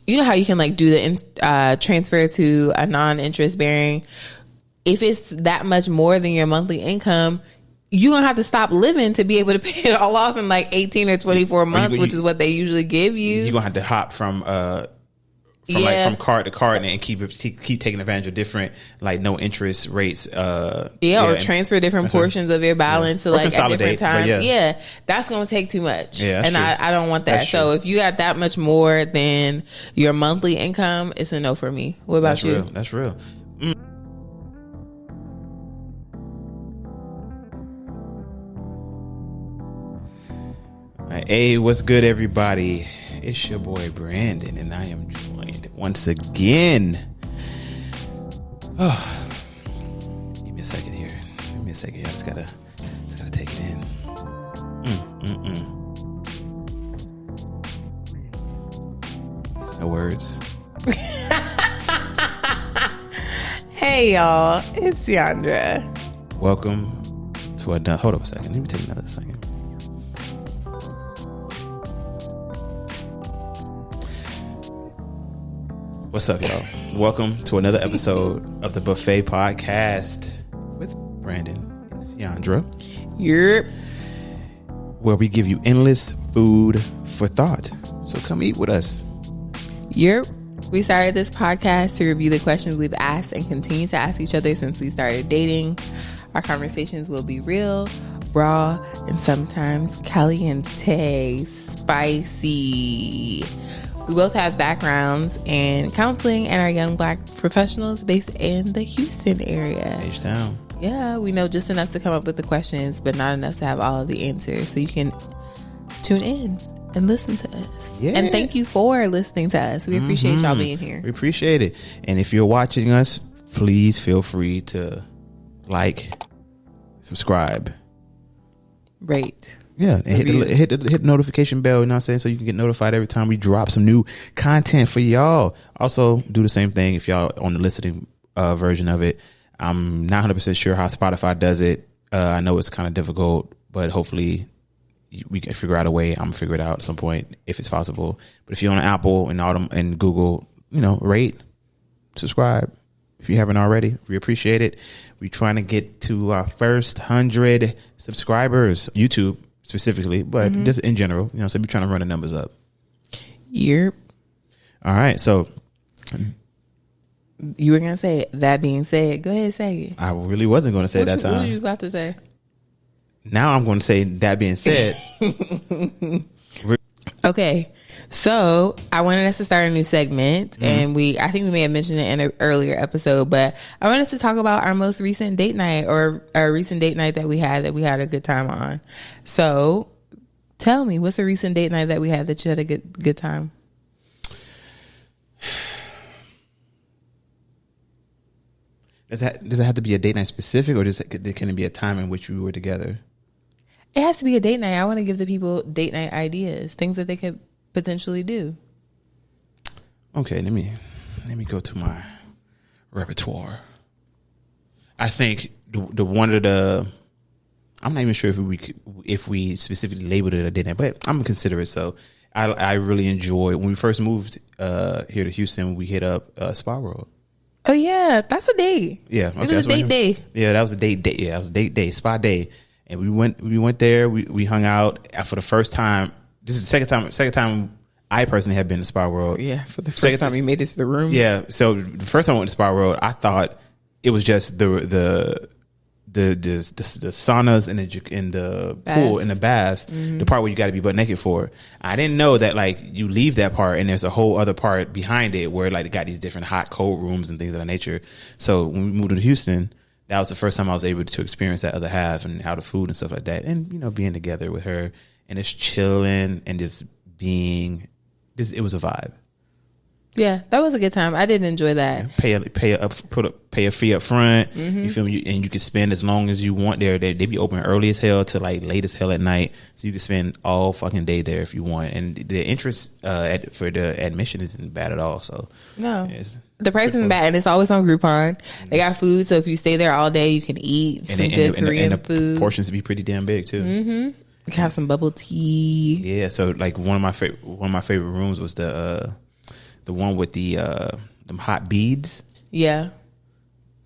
you know how you can like do the transfer to a non-interest bearing. If it's that much more than your monthly income, you're going to have to stop living to be able to pay it all off in like 18 or 24 months, which is what they usually give you. You're going to have to hop from from card to card and keep taking advantage of different like no interest rates. Or transfer different portions of your balance to like at different times. That's going to take too much. And I don't want that. So if you got that much more than your monthly income, it's a no for me. What about you? That's real. Hey, what's good, everybody? It's your boy Brandon, and I am joined once again. Give me a second here. I just gotta take it in. No words. Hey, y'all, it's Ciandra. Welcome to another. Hold up a second. Let me take another second. What's up, y'all? Welcome to another episode of the Buffet Podcast with Brandan and Ciandra. Yep. Where we give you endless food for thought. So come eat with us. Yep. We started this podcast to review the questions we've asked and continue to ask each other since we started dating. Our conversations will be real, raw, and sometimes caliente, spicy. We both have backgrounds in counseling and are young Black professionals based in the Houston area. H-Town. Yeah, we know just enough to come up with the questions, but not enough to have all of the answers. So you can tune in and listen to us. Yeah. And thank you for listening to us. We appreciate y'all being here. We appreciate it. And if you're watching us, please feel free to like, subscribe, rate. Yeah, and hit the notification bell, you know what I'm saying, so you can get notified every time we drop some new content for y'all. Also, do the same thing if y'all on the listening version of it. I'm not 100% sure how Spotify does it. I know it's kind of difficult, but hopefully we can figure out a way. I'm going to figure it out at some point if it's possible. But if you're on Apple and Autumn and Google, rate, subscribe. If you haven't already, we appreciate it. We're trying to get to our first 100 subscribers, YouTube specifically, but just in general, so we're trying to run the numbers up. Yep. All right, so you were gonna say it. That being said, go ahead, say it. I really wasn't going to say that time. What were you about to say? Now I'm going to say that being said. Okay, so I wanted us to start a new segment, and I think we may have mentioned it in an earlier episode, but I wanted to talk about our most recent date night, or our recent date night that we had a good time on. So tell me, what's a recent date night that we had that you had a good time? Does it have to be a date night specific, or can it be a time in which we were together? It has to be a date night. I want to give the people date night ideas, things that they could potentially do. Okay, let me go to my repertoire. I think the one of the, I'm not even sure if we specifically labeled it a date night, but I'm gonna consider it so. I really enjoy when we first moved here to Houston. We hit up Spa World. Oh yeah, that's a date. Yeah, okay, it was a date day. Yeah, that was a date. Yeah, it was a date day, spa day, and we went there. We hung out for the first time. This is the second time I personally have been to Spa World. Yeah, for the first time we made it to the room. Yeah, so the first time I went to Spa World, I thought it was just the saunas and the pool and the baths, the part where you got to be butt naked for. I didn't know that like you leave that part and there's a whole other part behind it where like they got these different hot, cold rooms and things of that nature. So when we moved to Houston, that was the first time I was able to experience that other half and how the food and stuff like that, and being together with her and just chilling and just being. It was a vibe. Yeah, that was a good time. I did enjoy that. Yeah, pay a fee up front. You feel me? And you can spend as long as you want there. They be open early as hell to like late as hell at night, so you can spend all fucking day there if you want. And the interest for the admission isn't bad at all. So no, the price isn't bad, and it's always on Groupon. They got food, so if you stay there all day, you can eat some good Korean food. The portions be pretty damn big too. You can have some bubble tea. Yeah, so like one of my favorite rooms was the the one with the them hot beads. Yeah.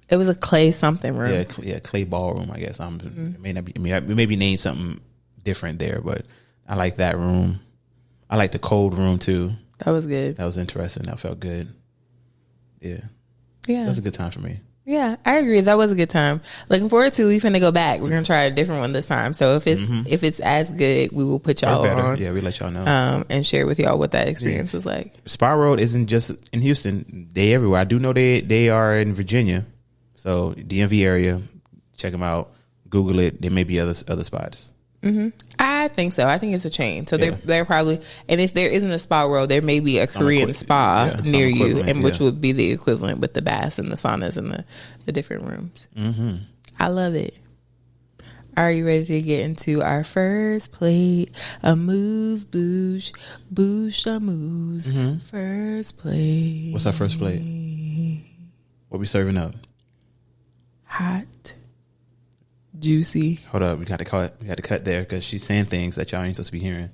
It was a clay something room. Yeah, clay ballroom, I guess. It may not be. I mean, maybe name something different there, but I like that room. I like the cold room too. That was good. That was interesting. That felt good. Yeah. Yeah. That was a good time for me. Yeah, I agree. That was a good time. Looking forward to. We finna go back. We're gonna try a different one this time. So if it's as good, we will put y'all on. Yeah, we let y'all know. And share with y'all what that experience was like. Spy Road isn't just in Houston. They everywhere. I do know they are in Virginia. So DMV area. Check them out. Google it. There may be other spots. I think so. I think it's a chain. So they're probably, and if there isn't a spa world, there may be a Korean spa near you, and which would be the equivalent with the baths and the saunas and the different rooms. I love it. Are you ready to get into our first plate? Amuse bouche, bouche amuse. First plate. What's our first plate? What we serving up? Hot. Juicy. Hold up, we got to cut there because she's saying things that y'all ain't supposed to be hearing.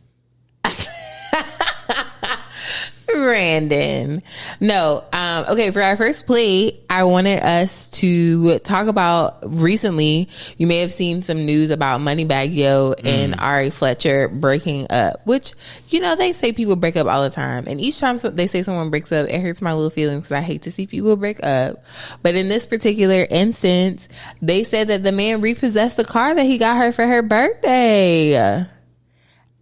Brandon. No. Okay, for our first plate, I wanted us to talk about recently, you may have seen some news about Moneybagg Yo and Ari Fletcher breaking up, which, they say people break up all the time. And each time they say someone breaks up, it hurts my little feelings because I hate to see people break up. But in this particular instance, they said that the man repossessed the car that he got her for her birthday.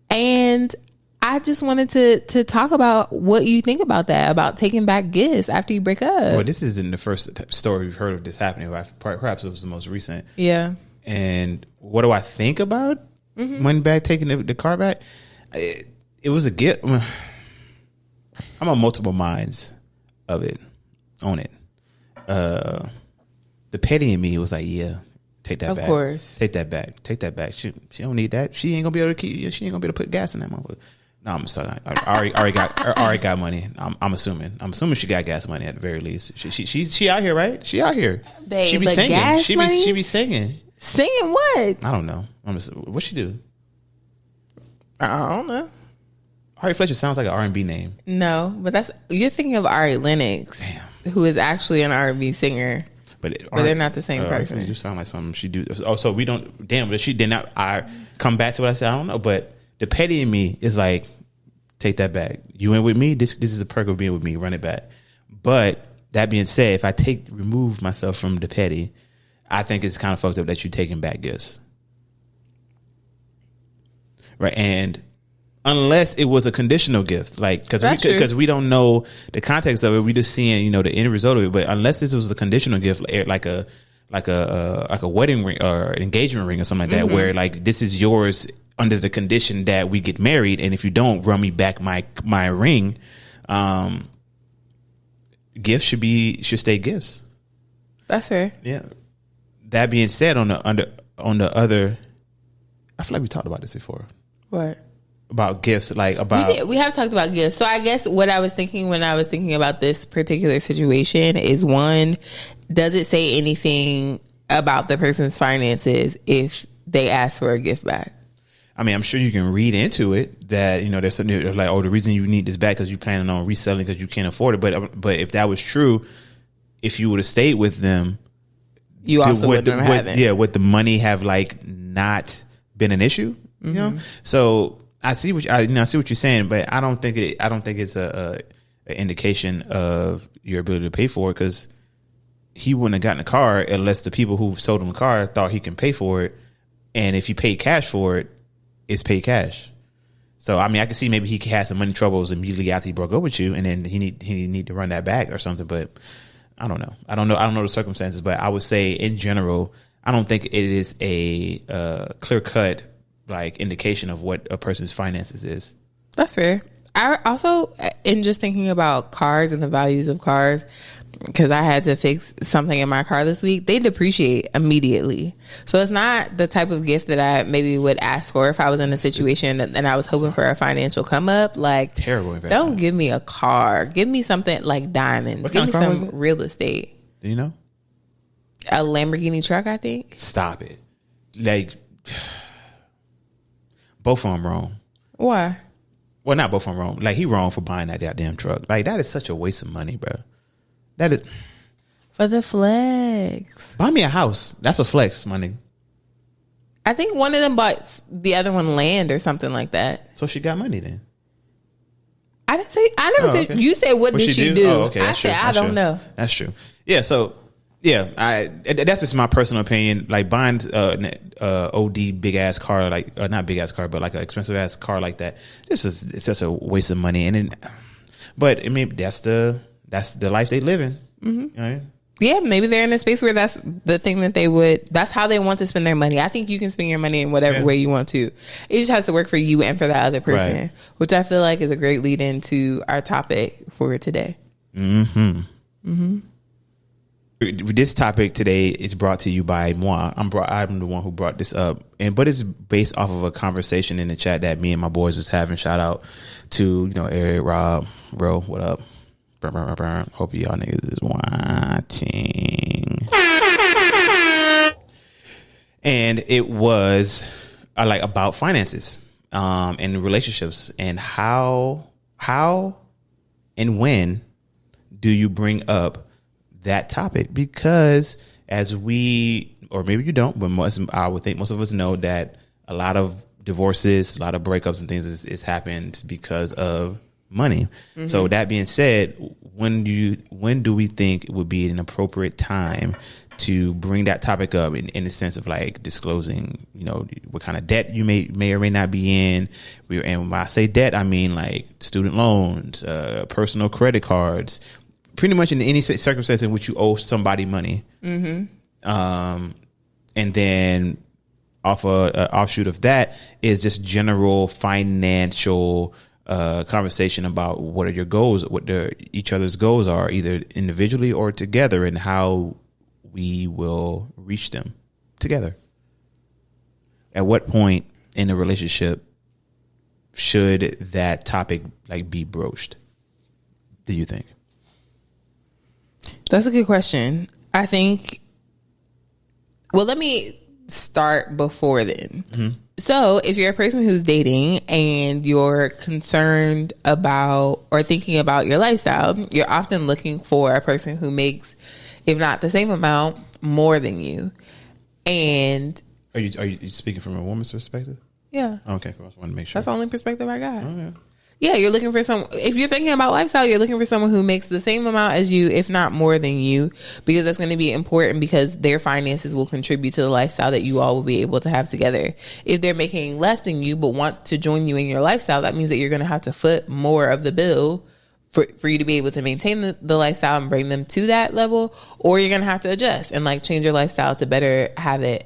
And I just wanted to talk about what you think about that, about taking back gifts after you break up. Well, this isn't the first story we've heard of this happening. Perhaps it was the most recent. Yeah. And what do I think about Moneybagg taking the car back? It was a gift. I'm on multiple minds on it. The petty in me was like, yeah, take that back. Of course. Take that back. She don't need that. She ain't gonna be able to put gas in that motherfucker. No, I'm sorry. Ari got money. I'm assuming she got gas money at the very least. She out here, right? She out here. Babe, she be singing. Gas money? She be singing. Singing what? I don't know. What she do? I don't know. Ari Fletcher sounds like an R&B name. No, but you're thinking of Ari Lennox, who is actually an R&B singer. But they're not the same person. You sound like something she do. Oh, so we don't. Damn, but she did not. I come back to what I said. I don't know, but the petty in me is like, take that back. You in with me? This is a perk of being with me. Run it back. But that being said, if I remove myself from the petty, I think it's kind of fucked up that you're taking back gifts, right? And unless it was a conditional gift, like because we don't know the context of it, we just seeing the end result of it. But unless this was a conditional gift, like a wedding ring or an engagement ring or something like that, where like this is yours under the condition that we get married, and if you don't, run me back my ring. Gifts should stay gifts. That's fair. Yeah. That being said, on the other, I feel like we talked about this before. What? About gifts, we have talked about gifts. So I guess what I was thinking when I was thinking about this particular situation is, one, does it say anything about the person's finances if they ask for a gift back? I mean, I'm sure you can read into it that, there's something like, the reason you need this back because you're planning on reselling because you can't afford it. But if that was true, if you would have stayed with them, you also would the money have not been an issue? So I see what you're saying, but I don't think it's an indication of your ability to pay for it, because he wouldn't have gotten a car unless the people who sold him the car thought he can pay for it, and if he paid cash for it, it's paid cash. So I mean, I can see maybe he had some money troubles immediately after he broke up with you, and then he need to run that back or something. But I don't know. I don't know the circumstances, but I would say in general, I don't think it is a clear cut indication of what a person's finances is. That's fair. I also, in just thinking about cars and the values of cars, because I had to fix something in my car this week, they depreciate immediately. So it's not the type of gift that I maybe would ask for if I was in a situation and I was hoping for a financial come up. Terrible investment. Don't give me a car. Give me something like diamonds. Give me some real estate. Do you know? A Lamborghini truck, I think. Stop it. Both of them wrong. Why? Well, not both of them wrong. Like, he wrong for buying that goddamn truck. Like, that is such a waste of money, bro. That is for the flex. Buy me a house. That's a flex, my nigga. I think one of them bought the other one land or something like that. So she got money then. I didn't say. I never said. Okay. You said what did she do? Oh, okay. I said I don't know. That's true. Yeah. So yeah, that's just my personal opinion. Like, buying OD big ass car, like not big ass car, but like an expensive ass car like that, it's just a waste of money. And then, but I mean, that's the life they live in. Mm-hmm. Right? Yeah, maybe they're in a space where that's the thing that that's how they want to spend their money. I think you can spend your money in whatever way you want to. It just has to work for you and for that other person, right. Which I feel like is a great lead into our topic for today. Mm-hmm. Mm-hmm. This topic today is brought to you by moi. I'm the one who brought this up, but it's based off of a conversation in the chat that me and my boys was having. Shout out to Eric, Rob, Ro, what up? Hope y'all niggas is watching. And it was like about finances and relationships, and how and when do you bring up that topic? Because as we, or maybe you don't, but I would think most of us know that a lot of divorces, a lot of breakups and things is happened because of money. Mm-hmm. So that being said, when do we think it would be an appropriate time to bring that topic up in the sense of like disclosing, what kind of debt you may or may not be in? And when I say debt, I mean like student loans, personal credit cards, pretty much in any circumstance in which you owe somebody money. Mm-hmm. And then offshoot of that is just general financial conversation about what are your goals, what each other's goals are, either individually or together, and how we will reach them together. At what point in a relationship should that topic like be broached, do you think? That's a good question. I think, well, let me start before then. Mm-hmm. So if you're a person who's dating and you're concerned about or thinking about your lifestyle, you're often looking for a person who makes, if not the same amount, more than you. And are you speaking from a woman's perspective? Yeah. Okay, I just wanted to make sure. That's the only perspective I got. Oh, yeah. Yeah, you're looking for if you're thinking about lifestyle, you're looking for someone who makes the same amount as you, if not more than you, because that's going to be important because their finances will contribute to the lifestyle that you all will be able to have together. If they're making less than you, but want to join you in your lifestyle, that means that you're going to have to foot more of the bill for you to be able to maintain the lifestyle and bring them to that level, or you're going to have to adjust and like change your lifestyle to better have it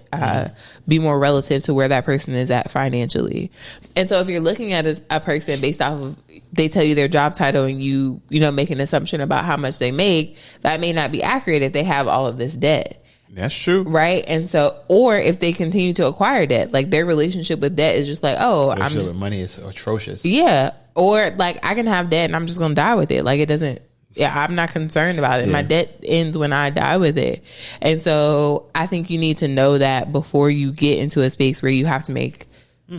be more relative to where that person is at financially. And so if you're looking at a person based off of, they tell you their job title and you make an assumption about how much they make, that may not be accurate if they have all of this debt. That's true. Right. And so, or if they continue to acquire debt, like their relationship with debt is just like, with money is atrocious. Yeah. Or like I can have debt and I'm just going to die with it. Like it doesn't, I'm not concerned about it. Yeah. My debt ends when I die with it. And so I think you need to know that before you get into a space where you have to make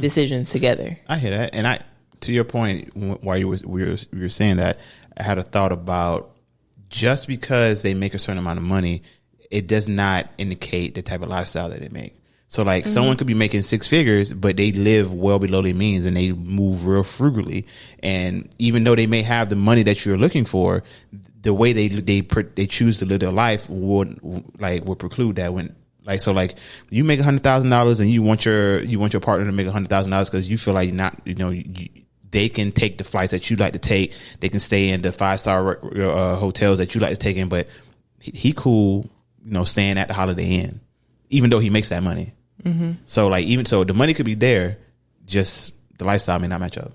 decisions together. I hear that. And to your point, while we were saying that, I had a thought about just because they make a certain amount of money, it does not indicate the type of lifestyle that they make. So like someone could be making six figures, but they live well below their means and they move real frugally. And even though they may have the money that you're looking for, the way they choose to live their life would preclude that. When like you make $100,000 and you want your partner to make $100,000 because you feel like they can take the flights that you like to take, they can stay in the 5-star hotels that you like to take in, but he cool, staying at the Holiday Inn, even though he makes that money. Mm-hmm. So like, even so, the money could be there, just the lifestyle may not match up.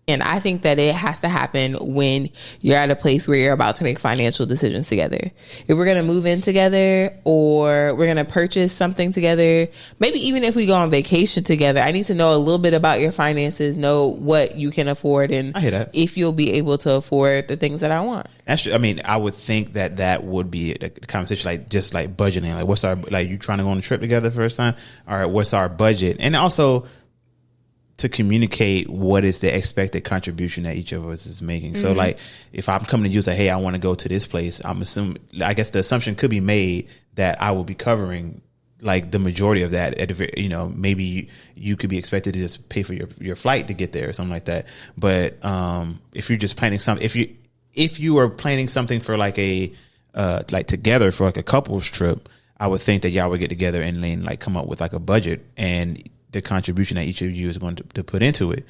And I think that it has to happen when you're at a place where you're about to make financial decisions together. If we're going to move in together or we're going to purchase something together, maybe even if we go on vacation together, I need to know a little bit about your finances, know what you can afford, and I hear that. If you'll be able to afford the things that I want. That's true. I mean, I would think that would be a conversation, like just like budgeting. Like, what's our, like, you trying to go on a trip together first time? All right, what's our budget? And also, to communicate what is the expected contribution that each of us is making. So like if I'm coming to you say, hey, I want to go to this place, I guess the assumption could be made that I will be covering like the majority of that. Maybe you could be expected to just pay for your flight to get there or something like that. But if you're just planning something, if you are planning something for like a like together for like a couples trip, I would think that y'all would get together and then like come up with like a budget and the contribution that each of you is going to put into it.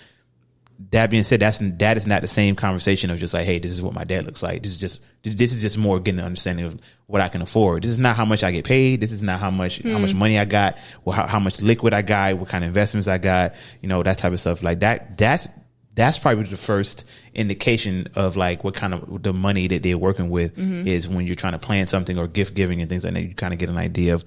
That being said, that is not the same conversation of just like, hey, this is what my dad looks like. This is just more getting an understanding of what I can afford. This is not how much I get paid. This is not how much money I got, or how much liquid I got, what kind of investments I got, that type of stuff like that. That's probably the first indication of like what kind of the money that they're working with is when you're trying to plan something or gift giving and things like that. You kind of get an idea of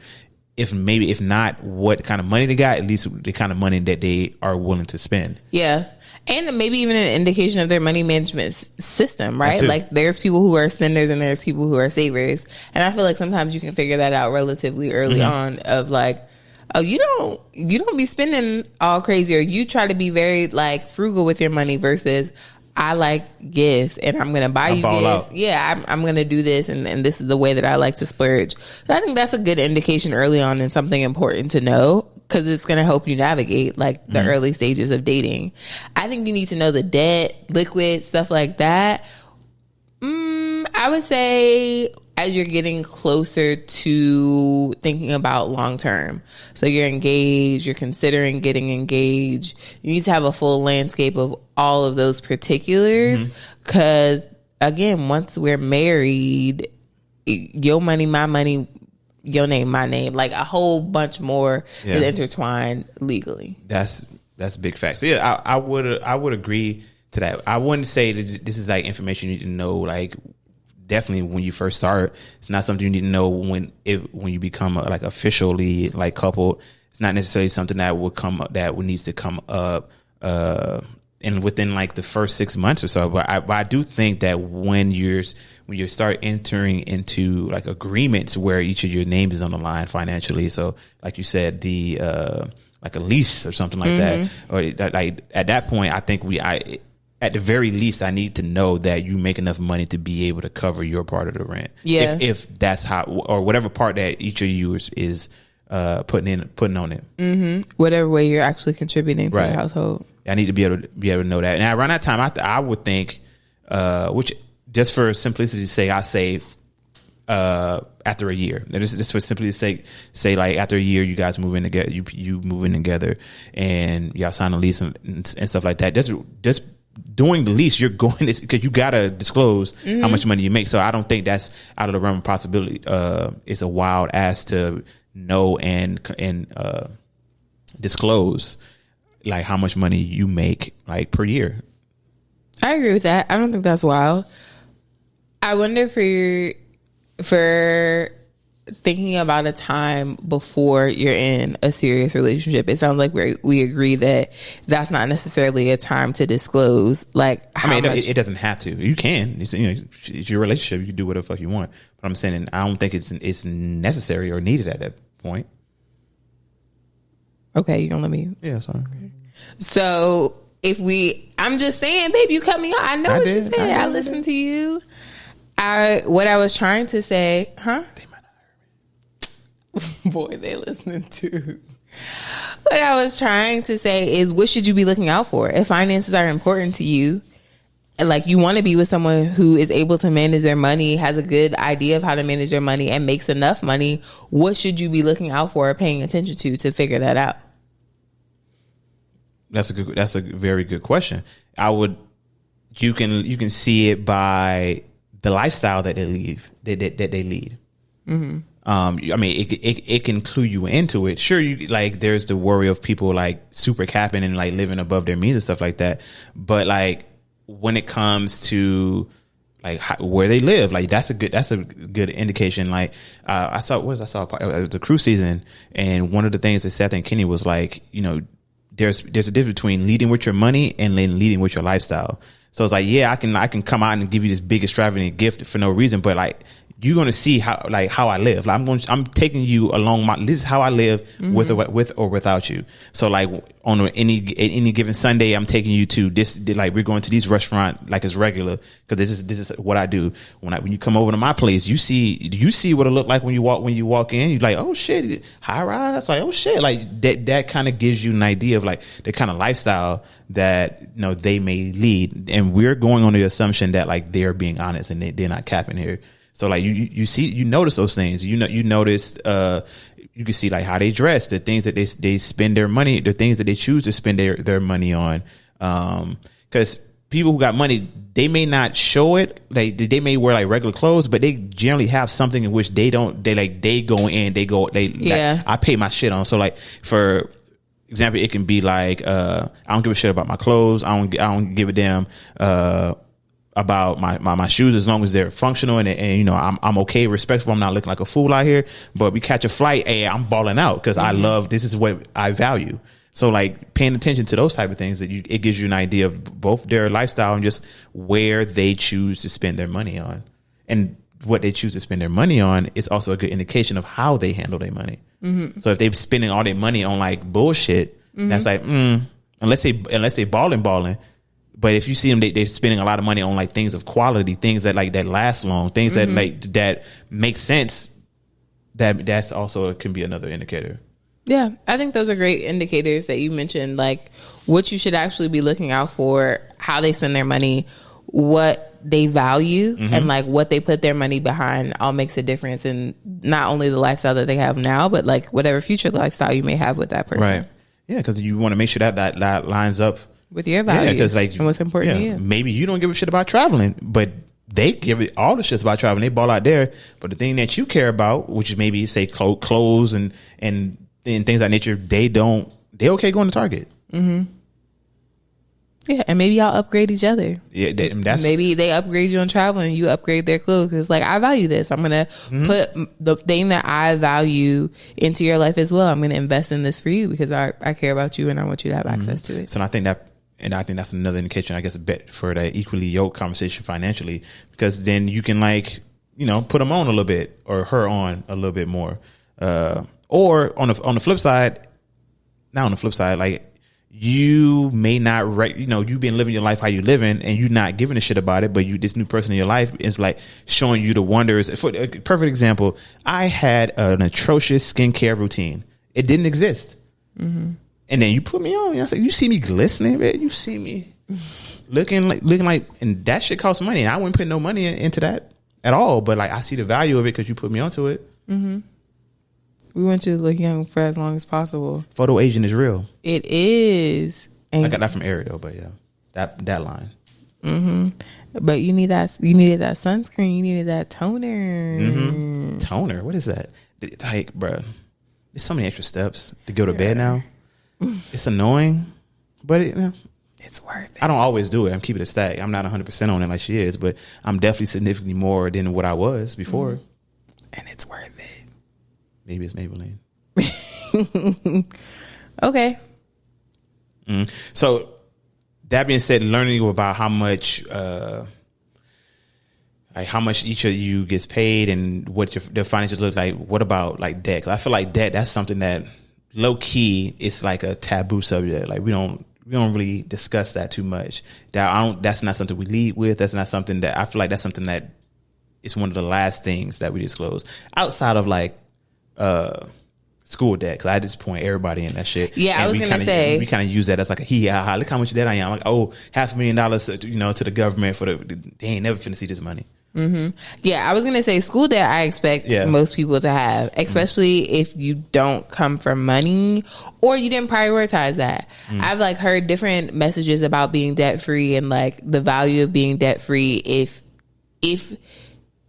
if not what kind of money they got, at least the kind of money that they are willing to spend. Yeah. And maybe even an indication of their money management system, right? Like there's people who are spenders and there's people who are savers. And I feel like sometimes you can figure that out relatively early on of like, oh, you don't be spending all crazy, or you try to be very like frugal with your money versus I like gifts and I'm going to buy you gifts. Out. Yeah, I'm going to do this and this is the way that I like to splurge. So I think that's a good indication early on and something important to know because it's going to help you navigate like the early stages of dating. I think you need to know the debt, liquid, stuff like that. I would say as you're getting closer to thinking about long term. So you're engaged, you're considering getting engaged. You need to have a full landscape of all of those particulars. Because again, once we're married, your money, my money, your name, my name, like a whole bunch more is intertwined legally. That's big facts. So yeah, I would agree to that. I wouldn't say that this is like information you need to know like definitely when you first start. It's not something you need to know when you become like officially like coupled. It's not necessarily something that would come up that needs to come up and within like the first 6 months or so. But I do think that when you start entering into like agreements where each of your names is on the line financially, so like you said, the like a lease or something like that, or that, like at that point, I think at the very least, I need to know that you make enough money to be able to cover your part of the rent. Yeah. If that's how, or whatever part that each of you is putting on it. Whatever way you're actually contributing to the household. I need to be able to know that. And around that time, I would think, which just for simplicity's sake, I say after a year. Just for simplicity's sake, say like after a year, you guys move in together. You move in together, and y'all sign a lease and stuff like that. Just doing the lease, you're going to, because you gotta disclose how much money you make. So I don't think that's out of the realm of possibility. It's a wild ass to know and disclose like how much money you make like per year. I agree with that. I don't think that's wild. I wonder for thinking about a time before you're in a serious relationship. It sounds like we agree that that's not necessarily a time to disclose. Like, it doesn't have to. You can. It's your relationship. You can do whatever the fuck you want. But I'm saying, I don't think it's necessary or needed at that point. Okay, you gonna let me? Yeah, sorry. Okay. So I'm just saying, babe, you cut me off. I know what you said. I listened to you. What I was trying to say, huh? They might not hear me. Boy, they listening too. What I was trying to say is, what should you be looking out for? If finances are important to you, like you want to be with someone who is able to manage their money, has a good idea of how to manage their money, and makes enough money, what should you be looking out for or paying attention to figure that out? That's a very good question. You can see it by the lifestyle that they lead. It can clue you into it. Sure, you like there's the worry of people like super capping and like living above their means and stuff like that. But like when it comes to like where they live, like that's a good indication. Like I saw it was a cruise season, and one of the things that Seth and Kenny was like, there's a difference between leading with your money and then leading with your lifestyle. So it's like, yeah, I can come out and give you this big extravagant gift for no reason, but like you're going to see how I live. Like I'm taking you along this is how I live with or without you. So like on any given Sunday, I'm taking you to this, like we're going to these restaurant like it's regular, because this is what I do. When you come over to my place, you see what it look like when you walk in. You're like, oh shit, high rise. Like, oh shit, like that kind of gives you an idea of like the kind of lifestyle that they may lead. And we're going on the assumption that like they're being honest and they're not capping here. So like you notice those things. You notice you can see like how they dress, the things that they spend their money, the things that they choose to spend their money on. Because people who got money, they may not show it. They may wear like regular clothes, but they generally have something in which I pay my shit on. So like for example, it can be like I don't give a shit about my clothes. I don't give a damn about my shoes, as long as they're functional and I'm okay, respectful. I'm not looking like a fool out here. But we catch a flight, hey, I'm balling out because I love, this is what I value. So like paying attention to those type of things, it gives you an idea of both their lifestyle and just where they choose to spend their money on. And what they choose to spend their money on is also a good indication of how they handle their money. So if they're spending all their money on like bullshit, that's like unless they balling. But if you see them, they're spending a lot of money on like things of quality, things that like that last long, things that that make sense. That's also can be another indicator. Yeah, I think those are great indicators that you mentioned, like what you should actually be looking out for, how they spend their money, what they value, and like what they put their money behind all makes a difference in not only the lifestyle that they have now, but like whatever future lifestyle you may have with that person. Right. Yeah, because you want to make sure that lines up with your values, because like and what's important to you. Maybe you don't give a shit about traveling, but they give it all the shits about traveling. They ball out there, but the thing that you care about, which is maybe say clothes and things of that nature, they okay going to Target. Yeah, and maybe y'all upgrade each other. Yeah, maybe they upgrade you on travel and you upgrade their clothes. It's like, I value this. I'm gonna put the thing that I value into your life as well. I'm gonna invest in this for you because I care about you and I want you to have access to it. So I think that's another indication, I guess, for that equally yoked conversation financially, because then you can like put them on a little bit or her on a little bit more, or on the flip side, like. You may not, you've been living your life how you living and you're not giving a shit about it, but this new person in your life is like showing you the wonders. For a perfect example, I had an atrocious skincare routine. It didn't exist. And then you put me on. I said, you see me glistening, man. You see me looking like, and that shit costs money. I wouldn't put no money into that at all. But like, I see the value of it because you put me onto it. We want you to look young for as long as possible. Photo aging is real. It is. And I got that from Ariel, but yeah, that line. But you needed that sunscreen. You needed that toner. Toner. What is that? Like, bro, there's so many extra steps to go to bed now. It's annoying, but it's worth it. I don't always do it. I'm keeping it stacked. I'm not 100% on it like she is, but I'm definitely significantly more than what I was before. And it's worth it. Maybe it's Maybelline. Okay. So that being said, learning about how much each of you gets paid and what the finances look like. What about like debt? 'Cause I feel like debt, that's something that low key is like a taboo subject. Like we don't really discuss that too much. That's not something we lead with. That's not something that I feel like that's something that is one of the last things that we disclose outside of like school debt, because at this point everybody in that shit. Yeah, and I was gonna say we kind of use that as like a look how much debt I am. Like, oh, $500,000 to the government for they ain't never finna see this money. Yeah, I was gonna say school debt I expect most people to have, especially if you don't come from money or you didn't prioritize that. I've like heard different messages about being debt free and like the value of being debt free. If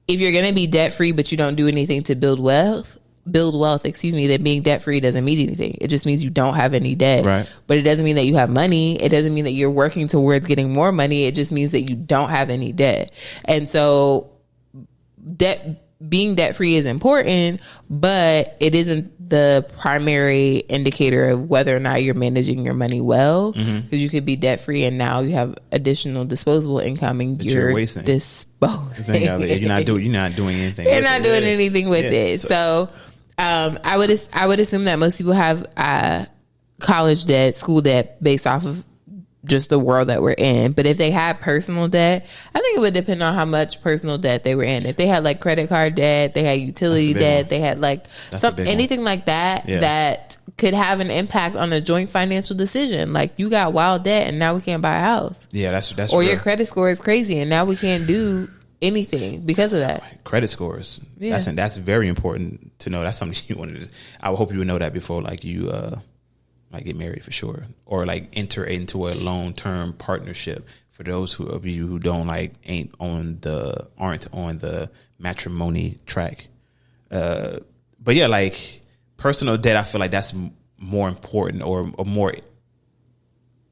you're gonna be debt free but you don't do anything to build wealth, then being debt free doesn't mean anything. It just means you don't have any debt. Right. But it doesn't mean that you have money. It doesn't mean that you're working towards getting more money. It just means that you don't have any debt. And so debt being debt free is important, but it isn't the primary indicator of whether or not you're managing your money well. Because you could be debt free and now you have additional disposable income and you're disposing. You're not doing anything. You're not doing anything with it. So I would assume that most people have college debt, school debt, based off of just the world that we're in. But if they had personal debt, I think it would depend on how much personal debt they were in. If they had like credit card debt, they had utility debt, they had like anything like that that could have an impact on a joint financial decision. Like you got wild debt and now we can't buy a house. Yeah, that's or real. Your credit score is crazy and now we can't do anything because of that. Credit scores. Yeah. That's very important to know. That's something you want to. I would hope you would know that before like you like get married for sure, or like enter into a long-term partnership. For those of you who don't aren't on the matrimony track. But yeah, like personal debt, I feel like that's more important or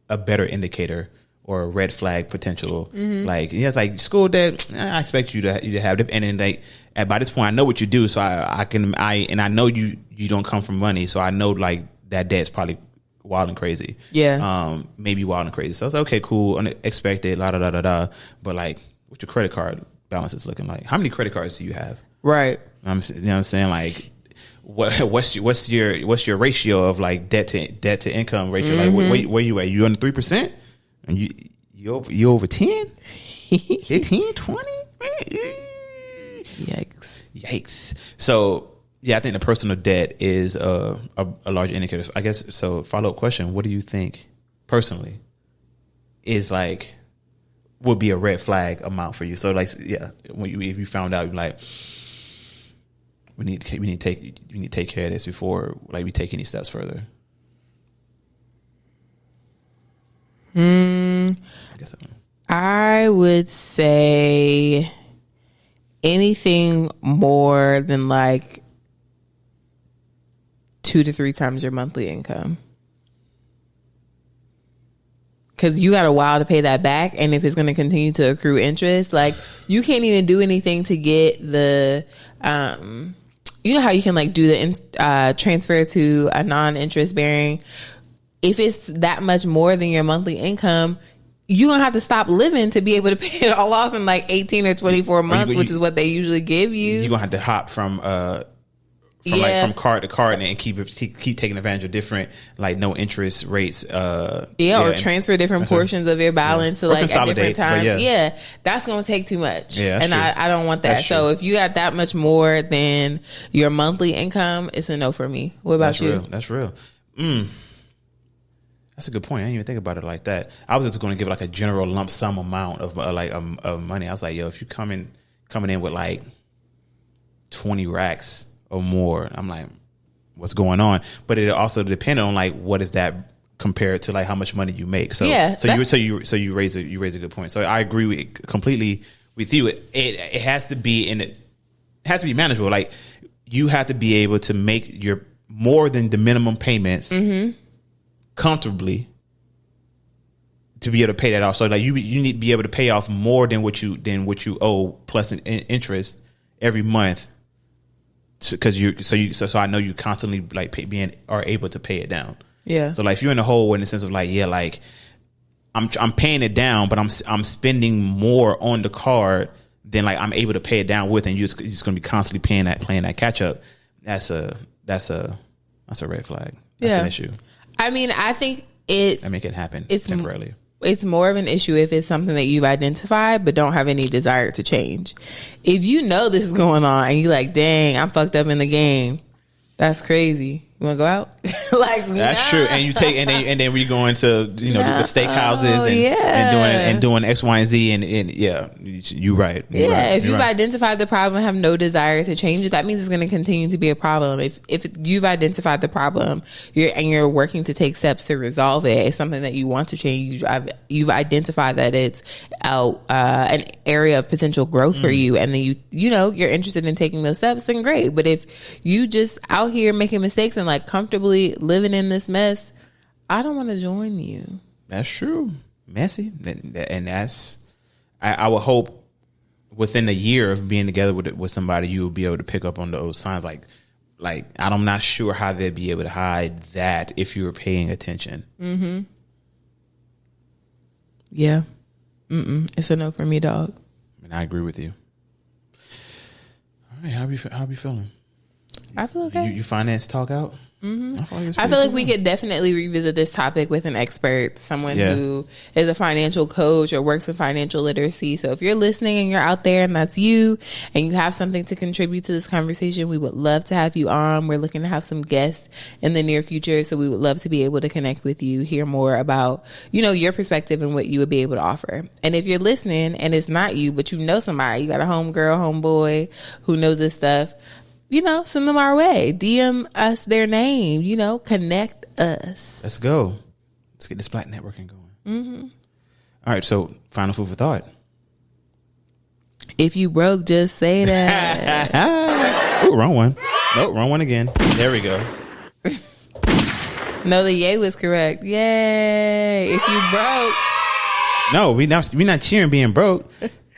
a better indicator or a red flag potential. Like it's like school debt, I expect you to have it, and then like by this point I know what you do, so I know you don't come from money, so I know like that debt's probably wild and crazy. Maybe wild and crazy. So it's okay, cool, unexpected, la da da da da. But like, what's your credit card balance is looking like? How many credit cards do you have? Right. You know what I'm saying? Like, what's your ratio of like debt to income ratio? Like, where you at? You under 3%? And you over 10? 15, 20? Yikes. So. Yeah, I think the personal debt is a large indicator. I guess so. Follow-up question: what do you think personally is like would be a red flag amount for you? So like, yeah, if you found out like we need to take care of this before like we take any steps further. I would say anything more than like 2 to 3 times your monthly income, because you got a while to pay that back, and if it's going to continue to accrue interest, like you can't even do anything to get the you know how you can like do the transfer to a non-interest bearing. If it's that much more than your monthly income, you're going to have to stop living to be able to pay it all off in like 18 or 24 months, which is what they usually give you. You're going to have to hop from from card to card and keep taking advantage of different like no interest rates. Or transfer different portions of your balance to like at different times. Yeah, that's gonna take too much. Yeah, and I don't want that. So if you got that much more than your monthly income, it's a no for me. What about you? That's real. That's a good point. I didn't even think about it like that. I was just going to give like a general lump sum amount of of money. I was like, yo, if you coming in with like 20 racks or more, I'm like, what's going on? But it also depends on like what is that compared to like how much money you make. So you raise a good point. So I agree completely with you. It has to be manageable. Like you have to be able to make your more than the minimum payments comfortably to be able to pay that off. So like you need to be able to pay off more than what you owe plus an interest every month. So I know you constantly like are able to pay it down. Yeah. So like if you're in the hole in the sense of like, yeah, like I'm paying it down, but I'm spending more on the card than like I'm able to pay it down with, and you're just going to be constantly playing that catch up. That's a red flag. That's an issue. I mean, I think I make it happen temporarily. It's more of an issue if it's something that you've identified but don't have any desire to change. If you know this is going on and you're like, dang, I'm fucked up in the game, that's crazy. You want to go out? Like that's true. And you take and then we go into the steakhouses and doing X, Y, and Z and yeah, you're right. If you've identified the problem and have no desire to change it, that means it's going to continue to be a problem. If you've identified the problem, you're working to take steps to resolve it, it's something that you want to change. You've identified that it's an area of potential growth for you, and then you're interested in taking those steps, then great. But if you just out here making mistakes and like comfortably living in this mess, I don't want to join you. That's true. Messy. And that's I would hope within a year of being together with somebody, you will be able to pick up on those signs. Like I'm not sure how they'd be able to hide that if you were paying attention. Mm-hmm. Yeah. It's a no for me, dog. And I agree with you. All right, how you feeling? I feel okay. You finance talk out? Mm-hmm. I feel like we could definitely revisit this topic with an expert, someone who is a financial coach or works in financial literacy. So if you're listening and you're out there and that's you and you have something to contribute to this conversation, we would love to have you on. We're looking to have some guests in the near future. So we would love to be able to connect with you, hear more about, your perspective and what you would be able to offer. And if you're listening and it's not you, but you know somebody, you got a homegirl, homeboy who knows this stuff, send them our way. DM us their name, connect us. Let's go. Let's get this Black networking going. Mm-hmm. All right. So final food for thought. If you broke, just say that. Ooh, wrong one. Nope, wrong one again. There we go. No, the yay was correct. Yay. If you broke. No, we not cheering being broke.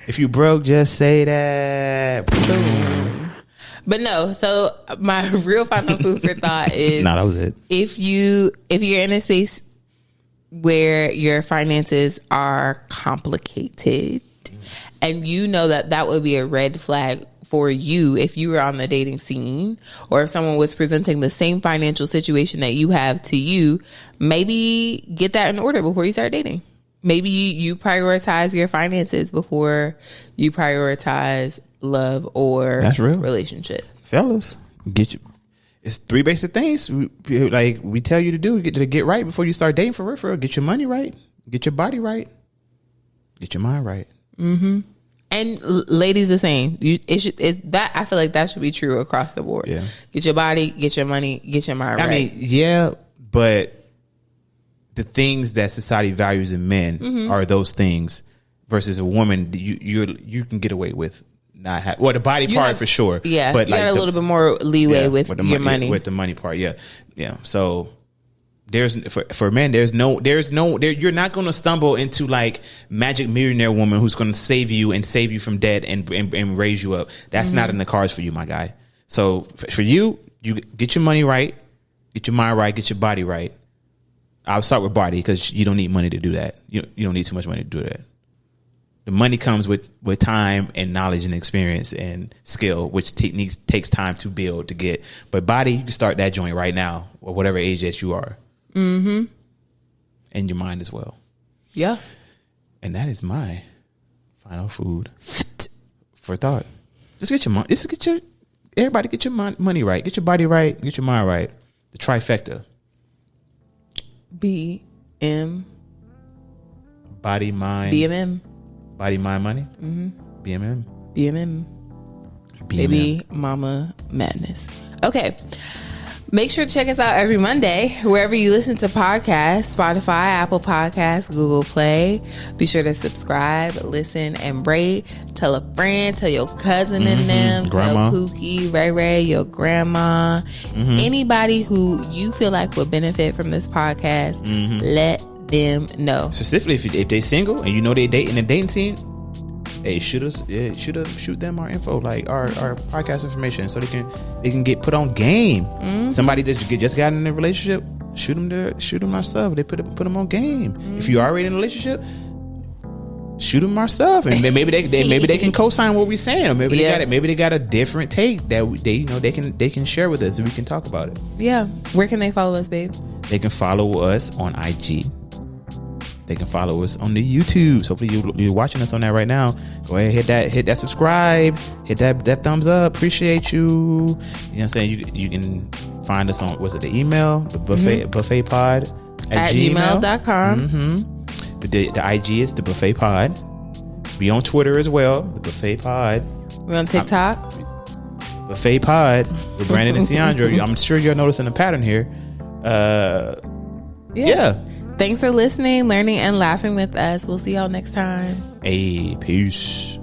If you broke, just say that. Boom. But no, so my real final food for thought is that was it. If you're in a space where your finances are complicated and that would be a red flag for you if you were on the dating scene, or if someone was presenting the same financial situation that you have to you, maybe get that in order before you start dating. Maybe you prioritize your finances before you prioritize love or that's real relationship. Fellas, it's 3 basic things we tell you to do to get right before you start dating for real. Get your money right, get your body right, get your mind right. Mm-hmm. And ladies, the same. I feel like that should be true across the board. Yeah. Get your body, get your money, get your mind right. I mean, yeah, but the things that society values in men are those things versus a woman you can get away with not have the body part for sure. Yeah, but you got a little bit more leeway with your money. With the money part, yeah. So there's for men, you're not going to stumble into like magic millionaire woman who's going to save you from debt and raise you up. That's not in the cards for you, my guy. So for you get your money right, get your mind right, get your body right. I'll start with body because you don't need money to do that. You don't need too much money to do that. The money comes with time and knowledge and experience and skill, which takes time to build to get. But body, you can start that joint right now, or whatever age that you are. Mm-hmm. And your mind as well. Yeah. And that is my final food for thought. Everybody get your money right, get your body right, get your mind right. The trifecta. BM. Body, mind. BMM. Body, mind, money. Mm-hmm. BMM. Baby mama madness. Okay. Make sure to check us out every Monday, wherever you listen to podcasts, Spotify, Apple Podcasts, Google Play. Be sure to subscribe, listen, and rate. Tell a friend, tell your cousin and them, grandma. Tell Pookie, Ray Ray, your grandma, anybody who you feel like would benefit from this podcast, let them know. Specifically, if they single and you know they date in the dating scene, hey, shoot them our info, like our podcast information, so they can get put on game. Somebody that just got in a relationship, shoot them our stuff. They put them on game. If you are already in a relationship, shoot them our stuff, and maybe they can co-sign what we're saying, or maybe they got a different take that they can share with us, and we can talk about it. Yeah. Where can they follow us, babe? They can follow us on IG. They can follow us on the YouTube. So hopefully you're watching us on that right now. Go ahead, hit that subscribe, hit that thumbs up. Appreciate you. You know what I'm saying? You can find us on, was it the email? The buffet pod at gmail.com. The IG is the buffet pod. We on Twitter as well, the buffet pod. We're on TikTok. Buffet pod with Brandan and Ciandra. I'm sure you're noticing a pattern here. Yeah. Thanks for listening, learning, and laughing with us. We'll see y'all next time. Hey, peace.